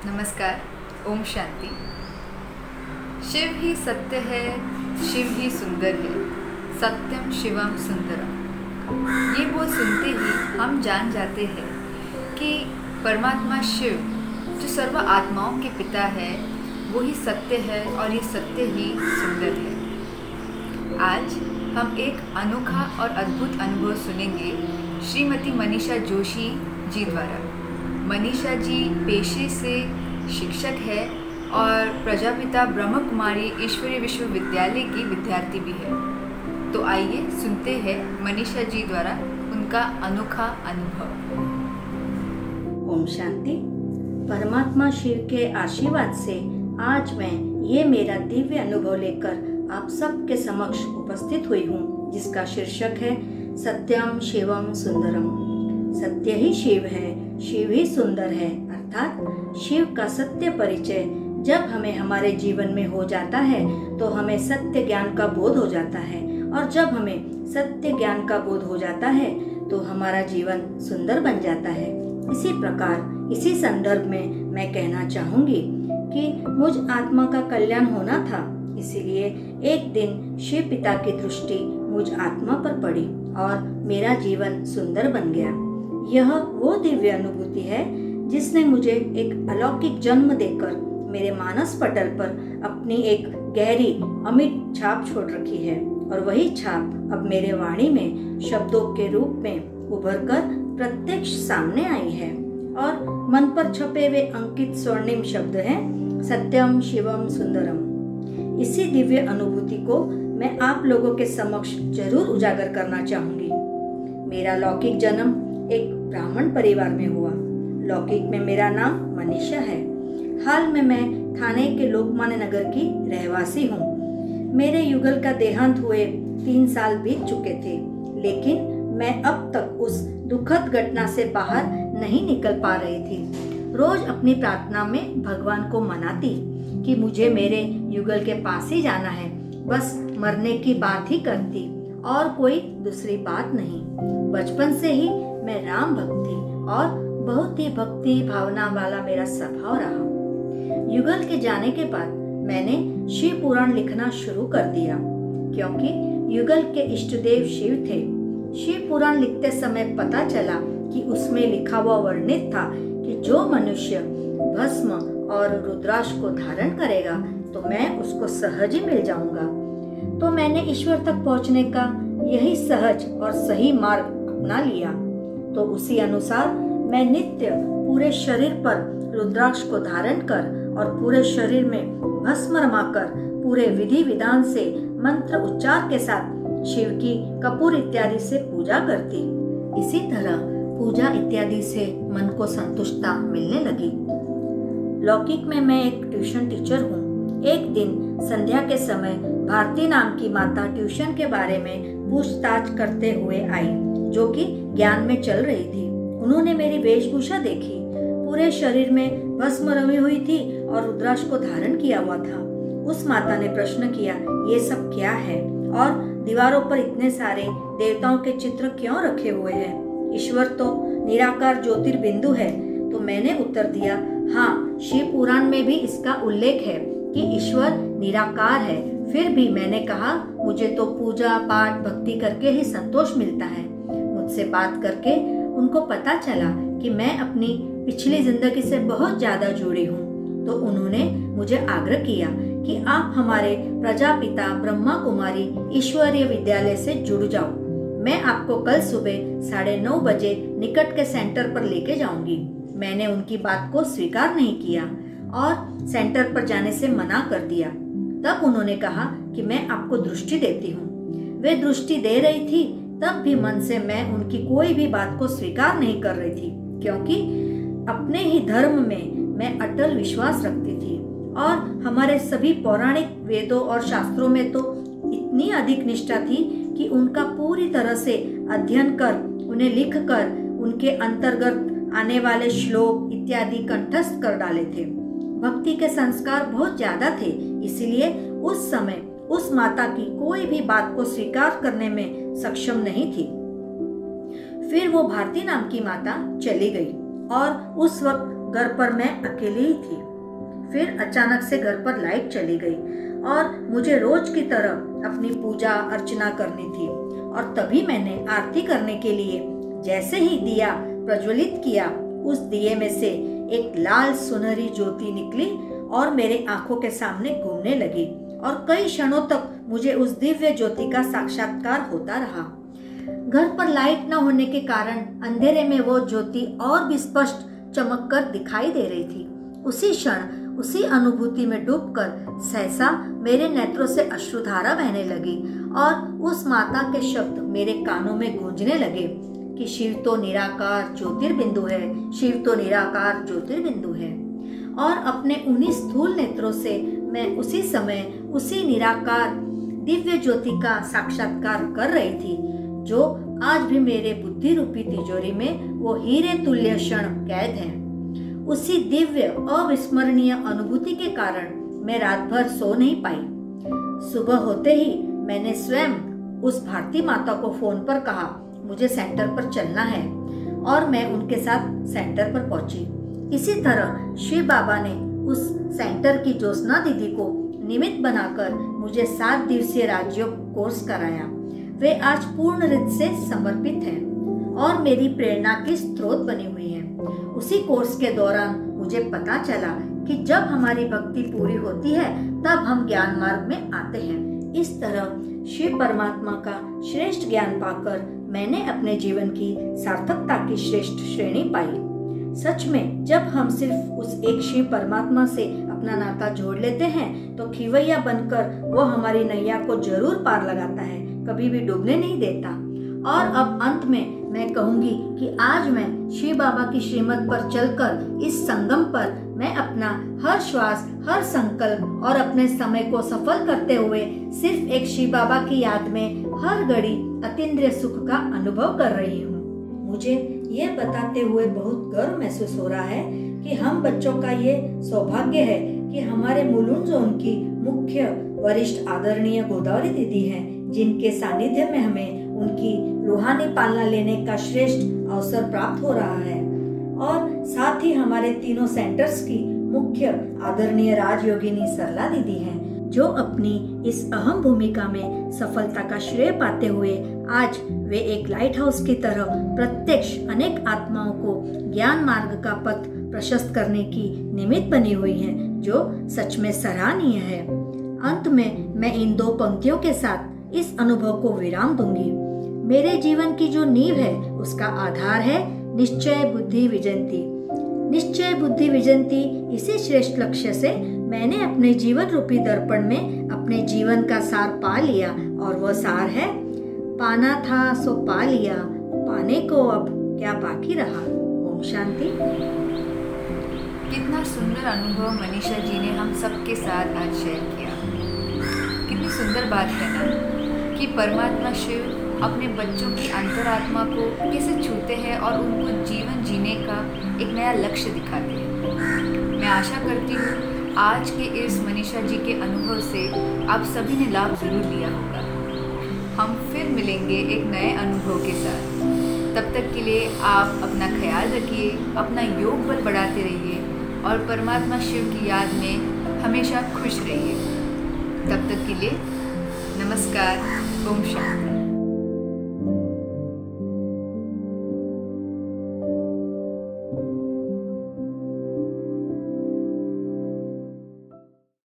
नमस्कार। ओम शांति। शिव ही सत्य है, शिव ही सुंदर है, सत्यम शिवम सुंदरम। ये बोल सुनते ही हम जान जाते हैं कि परमात्मा शिव जो सर्व आत्माओं के पिता है वो ही सत्य है और ये सत्य ही सुंदर है। आज हम एक अनोखा और अद्भुत अनुभव सुनेंगे श्रीमती मनीषा जोशी जी द्वारा। मनीषा जी पेशे से शिक्षक है और प्रजापिता ब्रह्म कुमारी ईश्वरीय विश्वविद्यालय की विद्यार्थी भी है। तो आइए सुनते हैं मनीषा जी द्वारा उनका अनोखा अनुभव। ओम शांति। परमात्मा शिव के आशीर्वाद से आज मैं ये मेरा दिव्य अनुभव लेकर आप सबके समक्ष उपस्थित हुई हूँ, जिसका शीर्षक है सत्यम शिवम सुंदरम। सत्य ही शिव है, शिव ही सुंदर है। अर्थात शिव का सत्य परिचय जब हमें हमारे जीवन में हो जाता है तो हमें सत्य ज्ञान का बोध हो जाता है, और जब हमें सत्य ज्ञान का बोध हो जाता है तो हमारा जीवन सुंदर बन जाता है। इसी प्रकार इसी संदर्भ में मैं कहना चाहूंगी कि मुझ आत्मा का कल्याण होना था, इसीलिए एक दिन शिव पिता की दृष्टि मुझ आत्मा पर पड़ी और मेरा जीवन सुंदर बन गया। यह वो दिव्य अनुभूति है जिसने मुझे एक अलौकिक जन्म देकर मेरे मानस पटल पर अपनी एक गहरी अमिट छाप छोड़ रखी है, और वही छाप अब मेरे वाणी में शब्दों के रूप में उभरकर प्रत्यक्ष सामने आई है। और मन पर छपे हुए अंकित स्वर्णिम शब्द हैं सत्यम शिवम सुंदरम। इसी दिव्य अनुभूति को मैं आप लोगों के समक्ष जरूर उजागर करना चाहूंगी। मेरा लौकिक जन्म एक ब्राह्मण परिवार में हुआ। लौकिक में मेरा नाम मनीषा है। हाल में मैं थाने के लोकमान्य नगर की रहवासी हूँ। मेरे युगल का देहांत हुए 3 साल बीत चुके थे, लेकिन मैं अब तक उस दुखद घटना से बाहर नहीं निकल पा रही थी। रोज अपनी प्रार्थना में भगवान को मनाती कि मुझे मेरे युगल के पास ही जाना है, बस मरने की बात ही करती और कोई दूसरी बात नहीं। बचपन से ही मैं राम भक्ति और बहुत ही भक्ति भावना वाला मेरा स्वभाव रहा। युगल के जाने के बाद मैंने शिव पुराण लिखना शुरू कर दिया, क्योंकि युगल के इष्ट देव शिव थे। शिव पुराण लिखते समय पता चला कि उसमें लिखा हुआ वर्णित था कि जो मनुष्य भस्म और रुद्राक्ष को धारण करेगा तो मैं उसको सहज ही मिल जाऊंगा। तो मैंने ईश्वर तक पहुंचने का यही सहज और सही मार्ग अपना लिया। तो उसी अनुसार मैं नित्य पूरे शरीर पर रुद्राक्ष को धारण कर और पूरे शरीर में भस्म रमाकर पूरे विधि विधान से मंत्र उच्चार के साथ शिव की कपूर इत्यादि से पूजा करती। इसी तरह पूजा इत्यादि से मन को संतुष्टता मिलने लगी। लौकिक में मैं एक ट्यूशन टीचर हूँ। एक दिन संध्या के समय भारती नाम की माता ट्यूशन के बारे में पूछताछ करते हुए आई, जो कि ज्ञान में चल रही थी। उन्होंने मेरी वेशभूषा देखी। पूरे शरीर में भस्म रमी हुई थी और रुद्राक्ष को धारण किया हुआ था। उस माता ने प्रश्न किया, ये सब क्या है और दीवारों पर इतने सारे देवताओं के चित्र क्यों रखे हुए हैं? ईश्वर तो निराकार ज्योतिर्बिंदु है। तो मैंने उत्तर दिया, हाँ, शिव पुराण में भी इसका उल्लेख है कि ईश्वर निराकार है। फिर भी मैंने कहा, मुझे तो पूजा पाठ भक्ति करके ही संतोष मिलता है। मुझसे बात करके उनको पता चला कि मैं अपनी पिछली जिंदगी से बहुत ज्यादा जुड़ी हूँ। तो उन्होंने मुझे आग्रह किया कि आप हमारे प्रजापिता ब्रह्मा कुमारी ईश्वरीय विद्यालय से जुड़ जाओ। मैं आपको कल सुबह 9:30 बजे निकट के सेंटर पर लेके जाऊंगी। मैंने उनकी बात को स्वीकार नहीं किया और सेंटर पर जाने से मना कर दिया। तब उन्होंने कहा कि मैं आपको दृष्टि देती हूँ। वे दृष्टि दे रही थी, तब भी मन से मैं उनकी कोई भी बात को स्वीकार नहीं कर रही थी, क्योंकि अपने ही धर्म में मैं अटल विश्वास रखती थी और हमारे सभी पौराणिक वेदों और शास्त्रों में तो इतनी अधिक निष्ठा थी कि उनका पूरी तरह से अध्ययन कर उन्हें लिख कर उनके अंतर्गत आने वाले श्लोक इत्यादि कंठस्थ कर डाले थे। भक्ति के संस्कार बहुत ज्यादा थे, इसलिए उस समय उस माता की कोई भी बात को स्वीकार करने में सक्षम नहीं थी। फिर वो भारती नाम की माता चली गई और उस वक्त घर पर मैं अकेली ही थी। फिर अचानक से घर पर लाइट चली गई और मुझे रोज की तरह अपनी पूजा अर्चना करनी थी। और तभी मैंने आरती करने के लिए जैसे ही दिया प्रज्वलित किया, उस दिए में से एक लाल सुनहरी ज्योति निकली और मेरे आंखों के सामने घूमने लगी और कई क्षणों तक मुझे उस दिव्य ज्योति का साक्षात्कार होता रहा। घर पर लाइट न होने के कारण अंधेरे में वो ज्योति और भी स्पष्ट चमक कर दिखाई दे रही थी। उसी क्षण उसी अनुभूति में डूबकर सहसा मेरे नेत्रों से अश्रुधारा बहने लगी और उस माता के शब्द मेरे कानों में गूंजने लगे कि शिव तो निराकार ज्योतिर्बिंदु है, शिव तो निराकार ज्योतिर्बिंदु है। और अपने उन्हीं स्थूल नेत्रों से मैं उसी समय उसी निराकार दिव्य ज्योति का साक्षात्कार कर रही थी, जो आज भी मेरे बुद्धि रूपी तिजोरी में वो हीरे तुल्य क्षण कैद है। उसी दिव्य अविस्मरणीय अनुभूति के कारण मैं रात भर सो नहीं पाई। सुबह होते ही मैंने स्वयं उस भारती माता को फोन पर कहा मुझे सेंटर पर चलना है, और मैं उनके साथ सेंटर पर पहुंची। इसी तरह शिव बाबा ने उस सेंटर की ज्योत्सना दीदी को निमित्त बनाकर मुझे 7 दिवसीय राजयोग कोर्स कराया। वे आज पूर्ण रीत से समर्पित हैं और मेरी प्रेरणा की स्रोत बनी हुई हैं। उसी कोर्स के दौरान मुझे पता चला कि जब हमारी भक्ति पूरी होती है तब हम ज्ञान मार्ग में आते हैं। इस तरह शिव परमात्मा का श्रेष्ठ ज्ञान पाकर मैंने अपने जीवन की सार्थकता की श्रेष्ठ श्रेणी पाई। सच में जब हम सिर्फ उस एक शिव परमात्मा से अपना नाता जोड़ लेते हैं तो खिवैया बनकर वो हमारी नैया को जरूर पार लगाता है, कभी भी डूबने नहीं देता। और अब अंत में मैं कहूंगी कि आज मैं शिव बाबा की श्रीमत पर चलकर इस संगम पर मैं अपना हर श्वास, हर संकल्प और अपने समय को सफल करते हुए सिर्फ एक शिव बाबा की याद में हर घड़ी अतीन्द्रिय सुख का अनुभव कर रही हूँ। मुझे ये बताते हुए बहुत गर्व महसूस हो रहा है कि हम बच्चों का ये सौभाग्य है कि हमारे मुलुंड जोन की मुख्य वरिष्ठ आदरणीय गोदावरी दीदी हैं, जिनके सानिध्य में हमें उनकी रूहानी पालना लेने का श्रेष्ठ अवसर प्राप्त हो रहा है। और साथ ही हमारे तीनों सेंटर्स की मुख्य आदरणीय राजयोगिनी सरला दीदी हैं, जो अपनी इस अहम भूमिका में सफलता का श्रेय पाते हुए आज वे एक लाइट हाउस की तरह प्रत्यक्ष अनेक आत्माओं को ज्ञान मार्ग का पथ प्रशस्त करने की निमित्त बनी हुई हैं, जो सच में सराहनीय है। अंत में मैं इन 2 पंक्तियों के साथ इस अनुभव को विराम दूंगी। मेरे जीवन की जो नींव है उसका आधार है निश्चय बुद्धि विजयंती। निश्चय बुद्धि विजयंती इसी श्रेष्ठ लक्ष्य से मैंने अपने जीवन रूपी दर्पण में अपने जीवन का सार पा लिया, और वह सार है पाना था सो पा लिया, पाने को अब क्या बाकी रहा। ओम शांति। कितना सुंदर अनुभव मनीषा जी ने हम सबके साथ आज शेयर किया। कितनी सुंदर बात है ना कि परमात्मा शिव अपने बच्चों की अंतरात्मा को कैसे छूते हैं और उनको जीवन जीने का एक नया लक्ष्य दिखाते हैं। मैं आशा करती हूँ आज के इस मनीषा जी के अनुभव से आप सभी ने लाभ जरूर लिया होगा। हम फिर मिलेंगे एक नए अनुभव के साथ। तब तक के लिए आप अपना ख्याल रखिए, अपना योग बल बढ़ाते रहिए और परमात्मा शिव की याद में हमेशा खुश रहिए। तब तक के लिए नमस्कार। ओम शांति।